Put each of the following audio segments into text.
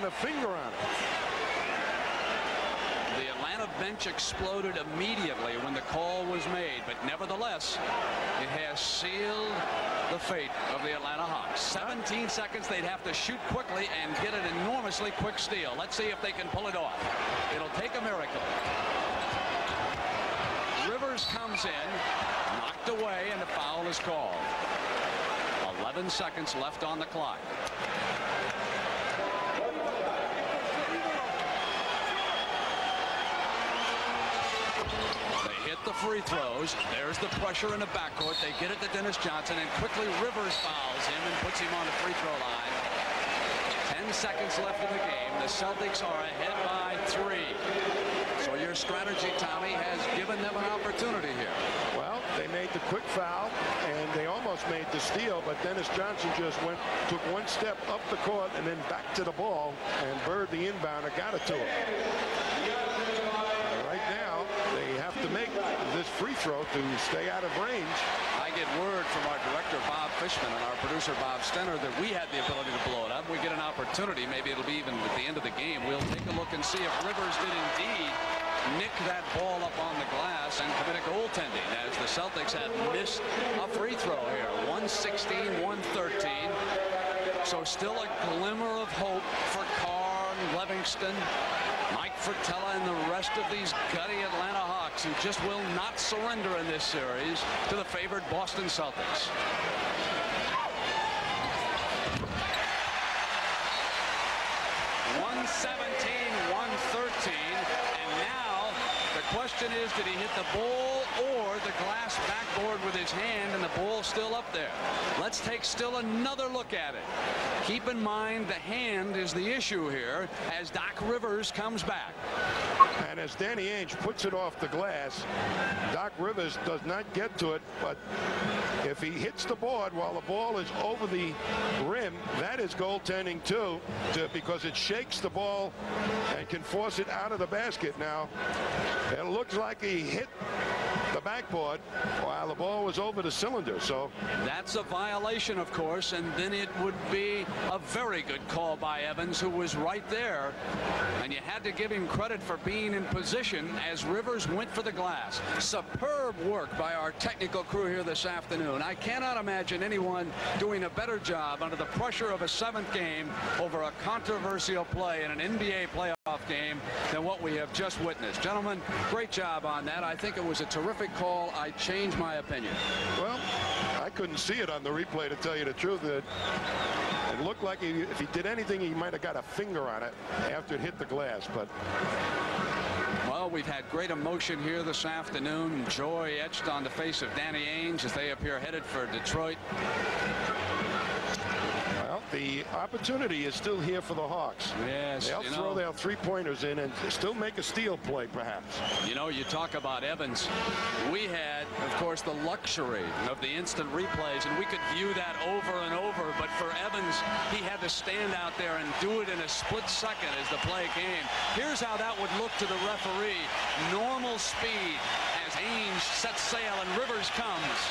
a finger on it. The Atlanta bench exploded immediately when the call was made, but nevertheless, it has sealed the fate of the Atlanta Hawks. 17 seconds. They'd have to shoot quickly and get an enormously quick steal. Let's see if they can pull it off. It'll take a miracle. Rivers comes in, knocked away, and a foul is called. 11 seconds left on the clock. The free throws. There's the pressure in the backcourt. They get it to Dennis Johnson, and quickly Rivers fouls him and puts him on the free throw line. 10 seconds left in the game. The Celtics are ahead by 3. So your strategy, Tommy, has given them an opportunity here. Well, They made the quick foul, and they almost made the steal, but Dennis Johnson just took one step up the court and then back to the ball, and Bird, the inbounder, got it to him. Right now, they have to make this free throw to stay out of range. I get word from our director, Bob Fishman, and our producer, Bob Stenner, that we had the ability to blow it up. We get an opportunity. Maybe it'll be even at the end of the game. We'll take a look and see if Rivers did indeed nick that ball up on the glass and commit a goaltending, as the Celtics have missed a free throw here. 116-113. So still a glimmer of hope for Carr and Livingston, Mike Fratello, and the rest of these gutty Atlanta Hawks, who just will not surrender in this series to the favored Boston Celtics. The question is, did he hit the ball or the glass backboard with his hand, and the ball's still up there? Let's take still another look at it. Keep in mind the hand is the issue here as Doc Rivers comes back. And as Danny Ainge puts it off the glass, Doc Rivers does not get to it, but if he hits the board while the ball is over the rim, that is goaltending too, because it shakes the ball and can force it out of the basket. Now, it looks like he hit the backboard while the ball was over the cylinder. So that's a violation, of course, and then it would be a very good call by Evans, who was right there, and you had to give him credit for being in position as Rivers went for the glass. Superb work by our technical crew here this afternoon. I cannot imagine anyone doing a better job under the pressure of a 7th game over a controversial play in an NBA playoff game than what we have just witnessed. Gentlemen, great job on that. I think it was a terrific call. I changed my opinion. Well, I couldn't see it on the replay, to tell you the truth. It looked like if he did anything, he might have got a finger on it after it hit the glass. But well, we've had great emotion here this afternoon. Joy etched on the face of Danny Ainge as they appear headed for Detroit. Well, the opportunity is still here for the Hawks. Yes, they'll throw their three-pointers in and still make a steal play, perhaps. You know, you talk about Evans. We had, of course, the luxury of the instant replays, and we could view that over and over. But for Evans, he had to stand out there and do it in a split second as the play came. Here's how that would look to the referee. Normal speed as Ainge sets sail and Rivers comes.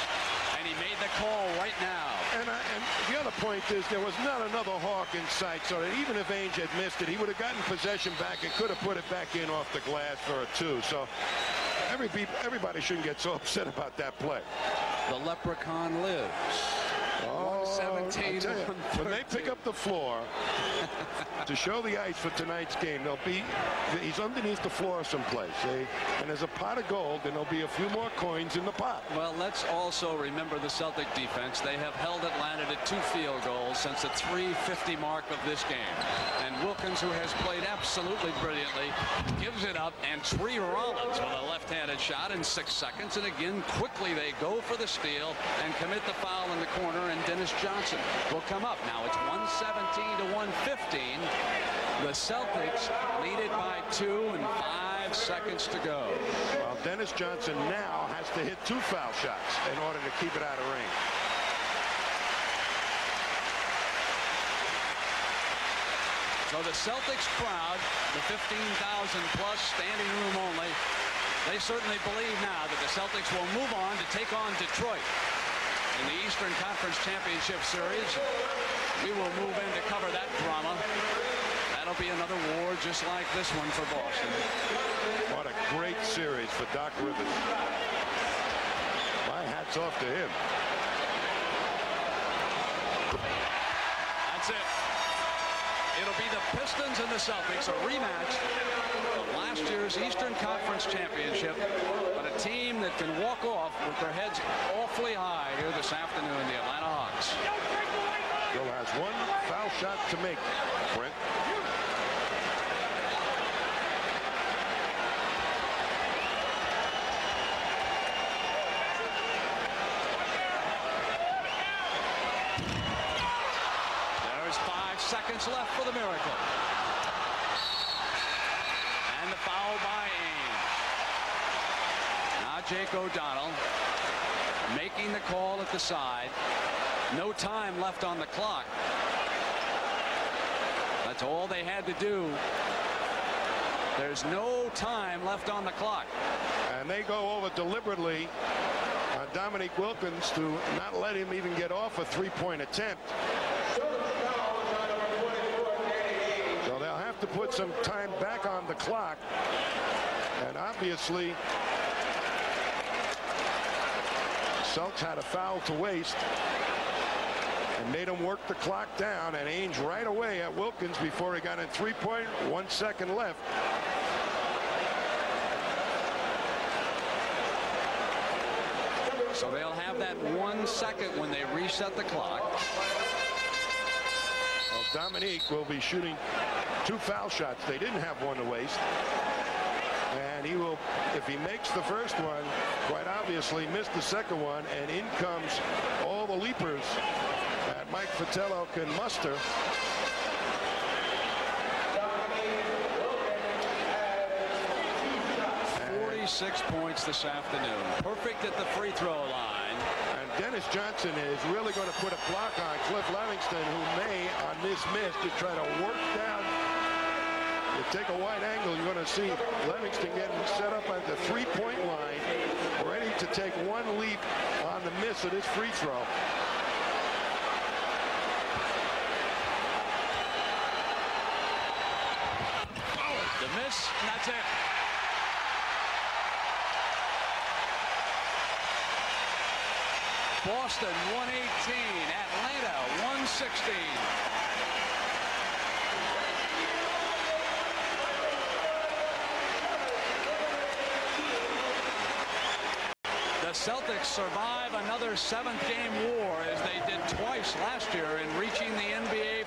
And he made the call right now. And the other point is there was not another Hawk in sight, so that even if Ainge had missed it, he would have gotten possession back and could have put it back in off the glass for a 2. So everybody shouldn't get so upset about that play. The leprechaun lives. Oh, 117. When they pick up the floor to show the ice for tonight's game, he's underneath the floor someplace. And there's a pot of gold, and there'll be a few more coins in the pot. Well, let's also remember the Celtic defense. They have held Atlanta to 2 field goals since the 3:50 mark of this game. And Wilkins, who has played absolutely brilliantly, gives it up, and Tree Rollins with a left-handed shot in 6 seconds. And again, quickly they go for the steal and commit the foul in the corner, and Dennis Johnson will come up. Now it's 117-115. The Celtics lead it by 2 and 5 seconds to go. Well, Dennis Johnson now has to hit 2 foul shots in order to keep it out of range. So the Celtics crowd, the 15,000+ standing room only, they certainly believe now that the Celtics will move on to take on Detroit in the Eastern Conference Championship Series. We will move in to cover that drama. That'll there'll be another war just like this one for Boston. What a great series for Doc Rivers. My hat's off to him. That's it. It'll be the Pistons and the Celtics, a rematch of last year's Eastern Conference Championship, but a team that can walk off with their heads awfully high here this afternoon, the Atlanta Hawks. Still has one foul shot to make, Brent. There's 5 seconds left for the Miracle. And the foul by Ainge. Now Jake O'Donnell making the call at the side. No time left on the clock. That's all they had to do. There's no time left on the clock. And they go over deliberately on Dominique Wilkins to not let him even get off a three-point attempt. So they'll have to put some time back on the clock. And obviously, Celtics had a foul to waste and made him work the clock down, and Ainge right away at Wilkins before he got in three-point. 1 second left. So they'll have that 1 second when they reset the clock. Well, Dominique will be shooting 2 foul shots. They didn't have one to waste. And he will, if he makes the first one, quite obviously miss the second one, and in comes all the leapers that Mike Fratello can muster. 46 points this afternoon. Perfect at the free throw line. And Dennis Johnson is really going to put a block on Cliff Livingston, who may, on this miss, to try to work down. You take a wide angle, you're going to see Livingston getting set up at the three-point line, ready to take one leap on the miss of this free throw. The miss, and that's it. Boston 118, Atlanta 116. The Celtics survive another 7th game war, as they did twice last year in reaching the NBA